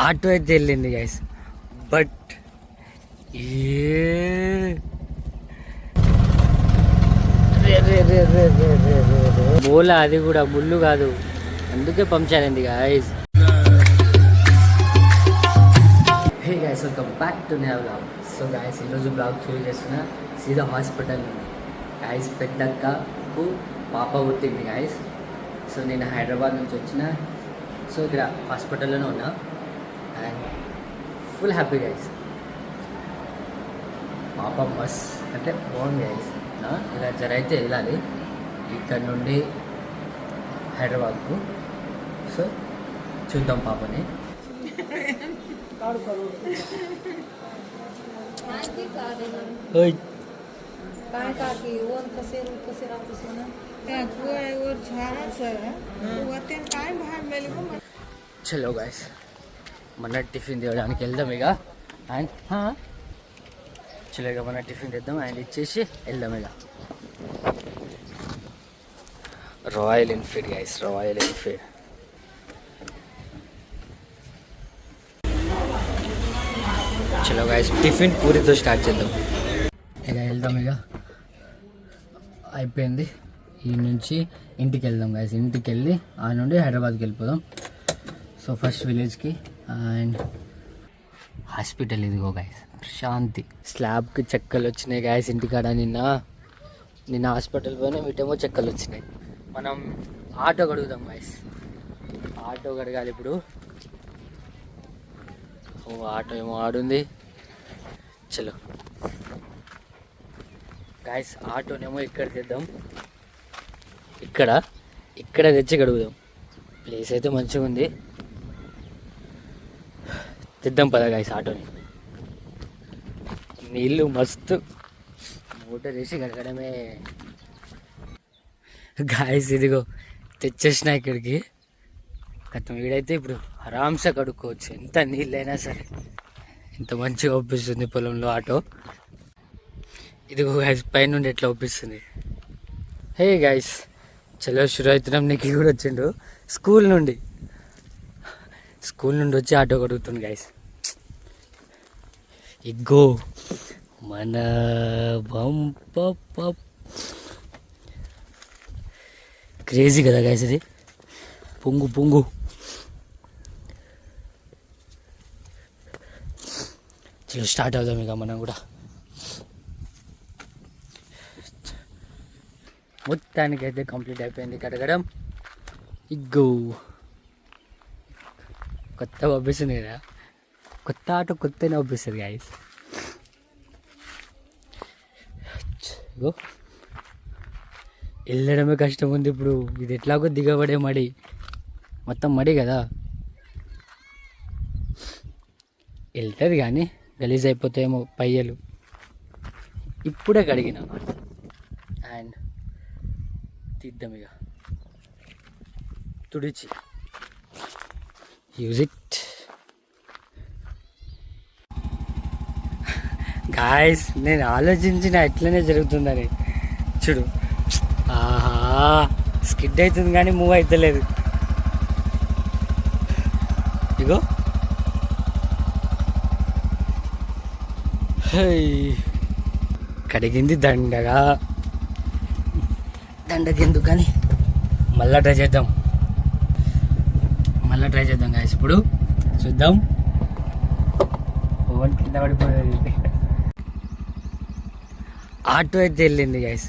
Auto అయితే వెళ్ళింది guys, but మూల అది కూడా ముళ్ళు కాదు, అందుకే పంక్చర్ అయింది guys. Hey guys, welcome back to new blog. So guys, ఈరోజు బ్లాగ్ షూట్ చేస్తున్నా సీదా హాస్పిటల్ నుండి. గైస్, పెద్దక్కకు పాప పుట్టింది గైస్. సో నేను హైదరాబాద్ నుంచి వచ్చిన, సో ఇక్కడ హాస్పిటల్లోనే ఉన్నా అండ్ ఫుల్ హ్యాపీ గైస్. పాప మస్ అంటే బాగుంది గైస్. ఇలా జరైతే వెళ్ళాలి ఇక్కడ నుండి హైదరాబాద్కు. సో చూద్దాం పాపని. చలో గైస్, మన టిఫిన్ తీయడానికి వెళ్దాం ఇక. అండ్ చలో ఇక మన టిఫిన్ తెద్దాం అండ్ ఇచ్చేసి వెళ్దాం ఇక. Royal Enfield guys, royal Enfield. చలో గైస్, టిఫిన్ పూరితో స్టార్ట్ చేద్దాం ఇక. వెళ్దాం ఇక, అయిపోయింది. ఈ నుంచి ఇంటికి వెళ్దాం గైస్. ఇంటికి వెళ్ళి ఆ నుండి హైదరాబాద్కి వెళ్ళిపోదాం. సో ఫస్ట్ విలేజ్కి అండ్ హాస్పిటల్ ఇదిగో గైస్, ప్రశాంతి. స్లాబ్కి చెక్కలు వచ్చినాయి గైస్ ఇంటికాడ. నిన్న హాస్పిటల్ పోయినా వీటేమో చెక్కలు వచ్చినాయి. మనం ఆటో కడుగుదాం గైస్, ఆటో కడగాలి ఇప్పుడు. ఓ ఆటో ఏమో ఆడుంది. చలో గైస్, ఆటోనేమో ఇక్కడ తెద్దాం, ఇక్కడ తెచ్చి కడుగుదాం. ప్లేస్ అయితే మంచిగా ఉంది, తెద్దాం పద గైస్ ఆటోని. నీళ్ళు మస్తు, మోటార్ వేసి కడగడమే గాయస్. ఇదిగో తెచ్చేసిన ఇక్కడికి. గతం వీడైతే ఇప్పుడు ఆరామ్సే కడుక్కోవచ్చు, ఎంత నీళ్ళైనా సరే. ఎంత మంచిగా ఒప్పిస్తుంది పొలంలో ఆటో. ఇదిగో గైస్, పైనుండి ఎట్లా ఒప్పిస్తుంది. హే గైస్, చలో షురు అవుతున్నాం. నీకు కూడా వచ్చిండు స్కూల్ నుండి వచ్చి ఆటో కడుగుతుంది గైస్. ఇగ్గో మన క్రేజీ కదా గైస్, ఇది పొంగు. చలో స్టార్ట్ అవుదాం ఇక మనం కూడా. మొత్తానికైతే కంప్లీట్ అయిపోయింది కడగడం. ఇగ్గో కొత్త పంపిస్తుంది కదా, కొత్త ఆటో కొత్తనే పంపిస్తుంది గాయస్. ఇగో వెళ్ళడమే కష్టం ఉంది ఇప్పుడు. ఇది ఎట్లాగో దిగబడే మడి, మొత్తం మడి కదా, వెళ్తుంది కానీ గలీజ్ అయిపోతాయేమో పయ్యలు. ఇప్పుడే కడిగిన అండ్ తీద్దాం ఇక, తుడిచి యూజ్ ఇట్ గాయస్. నేను ఆలోచించిన ఎట్లనే జరుగుతుందని. చూడు, ఆహా, స్కిడ్ అవుతుంది కానీ మూవ్ అవుతలేదు. ఇగో కడిగింది దండకెందుకు కానీ మళ్ళా ట్రై చేద్దాం గాయస్. ఇప్పుడు చూద్దాం. ఓవన్ కింద పడిపోయింది. ఆటో అయితే వెళ్ళింది గాయస్,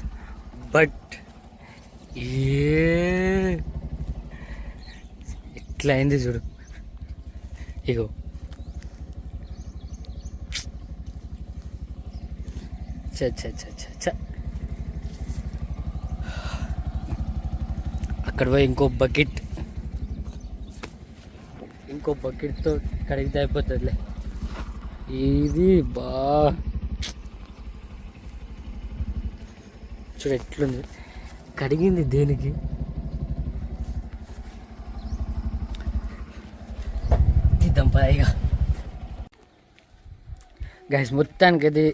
బట్ ఎట్లా అయింది చూడు. ఇగో చ అక్కడ పోయి ఇంకో బకెట్తో కడిగితే అయిపోతుందిలే. ఇది చూడు ఎట్లుంది, కడిగింది దేనికి. తీద్దాం పైగా గైస్. మొత్తానికి అది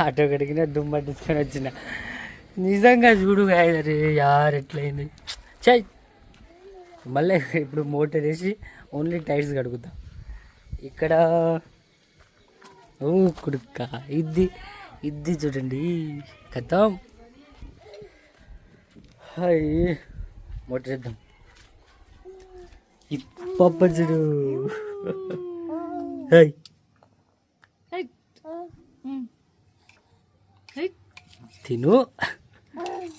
ఆటో కడిగిన దుమ్ము పట్టించుకొని వచ్చిన. నిజంగా చూడు గాయస్. అరే యార్ ఎట్లయింది చై. మళ్ళీ ఇప్పుడు మోటర్ వేసి ఓన్లీ టైర్స్ కడుగుతా. ఇక్కడ ఓ కుడుక్క ఇది చూడండి కథం. హాయ్ మోటర్ వేద్దాం. ఇప్ప చూడు. హాయ్ తిను.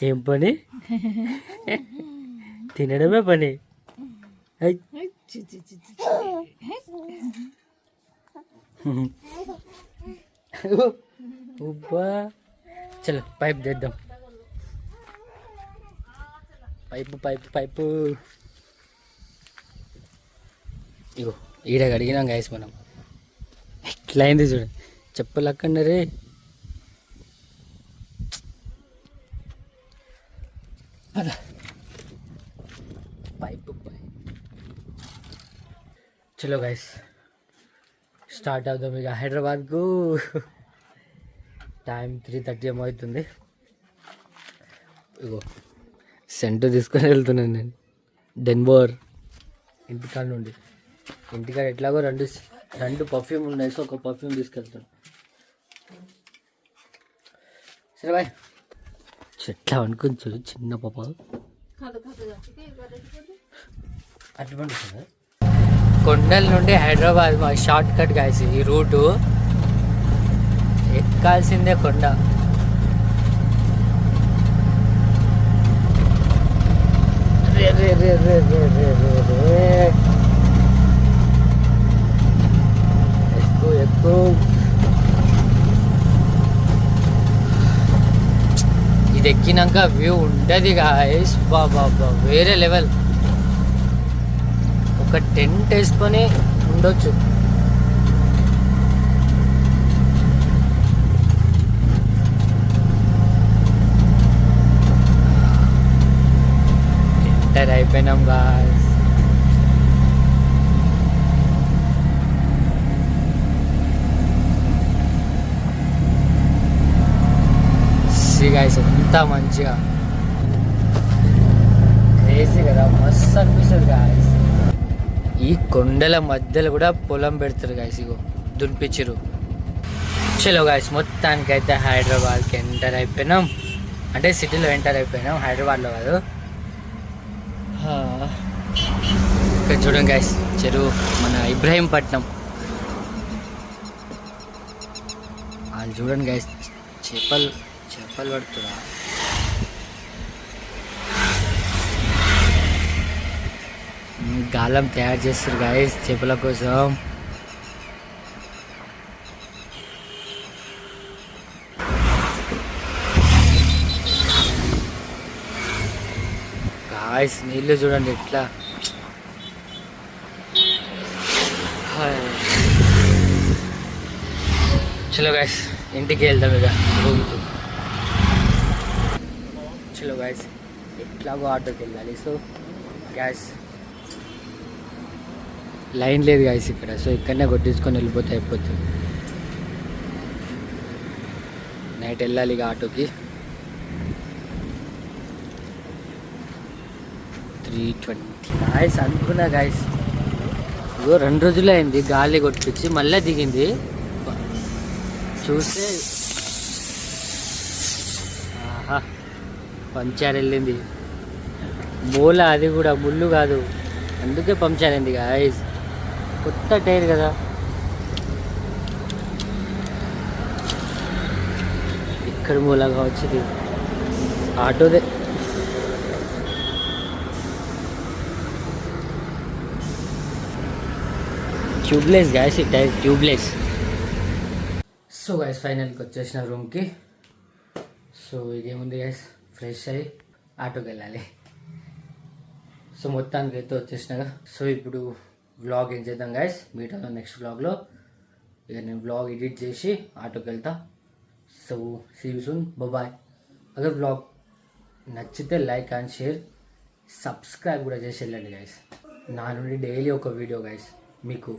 ఏం పని? తినడమే పని. చలో పైప్ తెద్దాం. పైపు ఇగో ఈడ అడిగినాం గాయస్ మనం. ఎట్లా అయింది చూడండి. చెప్పలక్కడే రే. పైపు చలో గైస్ స్టార్ట్ అవుదాం ఇక హైదరాబాద్కు. టైం 3:30 ఏమో అవుతుంది. ఇగో సెంటర్ తీసుకొని వెళ్తున్నాను నేను డెన్వర్ ఇంటికాడ నుండి. ఇంటికాడ ఎట్లాగో రెండు పర్ఫ్యూమ్ ఉన్నాయి. సో ఒక పర్ఫ్యూమ్ తీసుకెళ్తాను. సరే బాయ్. చెట్లా అనుకుని చూడు చిన్న పాప అట్లా పండుతుంది. కొండల నుండి హైదరాబాద్ మా షార్ట్ కట్ గాయస్. ఈ రూటు ఎక్కాల్సిందే కొండ. రే రే రే రే రే రే రే రే. ఎక్కువ ఇది ఎక్కినాక వ్యూ ఉంటుంది గాయస్. బాబా వేరే లెవెల్. ఒక టెంట్ వేసుకొని ఉండొచ్చు. ఎంటర్ అయిపోయినాం గాయస్. గాయస్ ఎంత మంచిగా క్రేజీ కదా. మస్తు అనిపిస్తుంది గాయస్. ఈ కొండల మధ్యలో కూడా పొలం పెడతారు గాయస్. ఇగో దున్పిచ్చిరు. చలో గాయస్ మొత్తానికైతే హైదరాబాద్కి ఎంటర్ అయిపోయినాం. అంటే సిటీలో ఎంటర్ అయిపోయినాం, హైదరాబాద్లో కాదు. ఇక్కడ చూడండి గాయస్ చెరువు మన ఇబ్రహీంపట్నం. వాళ్ళు చూడండి గాయస్ చేపలు పడుతురా. గాలం తయారు చేస్తారు గాయస్ చేపల కోసం. గాయస్ నీళ్ళు చూడండి ఎట్లా. చలో గాయస్ ఇంటికి వెళ్దాం ఇక రూమ్కి. చలో గాయస్ ఎట్లాగో ఆటోకి వెళ్ళాలి. సో గ్యాస్ లైన్ లేదు గాయస్ ఇక్కడ. సో ఇక్కడనే కొట్టించుకొని వెళ్ళిపోతే అయిపోతుంది. నైట్ వెళ్ళాలి ఇక ఆటోకి. 3:20 గాయస్ అనుకున్నా గాయస్. ఇగో 2 రోజులు అయింది గాలి కొట్టించి మళ్ళీ దిగింది. చూస్తే ఆహా పంచర్ వెళ్ళింది. మూల అది కూడా ముళ్ళు కాదు, అందుకే పంచర్ అయింది గాయస్. కొత్త టైర్ కదా. ఇక్కడ మూలగా వచ్చింది ఆటోదే. ట్యూబ్లెస్ గాయస్ ఈ టైర్ ట్యూబ్లెస్. సో గాయస్ ఫైనల్కి వచ్చేసిన రూమ్కి. సో ఇదేముంది గాయస్ ఫ్రెష్ అయ్యి ఆటోకి వెళ్ళాలి. సో మొత్తానికి అయితే వచ్చేసినాగా. సో ఇప్పుడు వ్లాగ్ ఏం చేద్దాం గాయస్, మీట్ అవుతాం నెక్స్ట్ వ్లాగ్లో. ఇక నేను వ్లాగ్ ఎడిట్ చేసి ఆటోకి వెళ్తా. So see you soon, bye. అగర్ వ్లాగ్ నచ్చితే లైక్ అండ్ షేర్, సబ్స్క్రైబ్ కూడా చేసి వెళ్ళండి గాయస్. నా నుండి డైలీ ఒక వీడియో గాయస్ మీకు.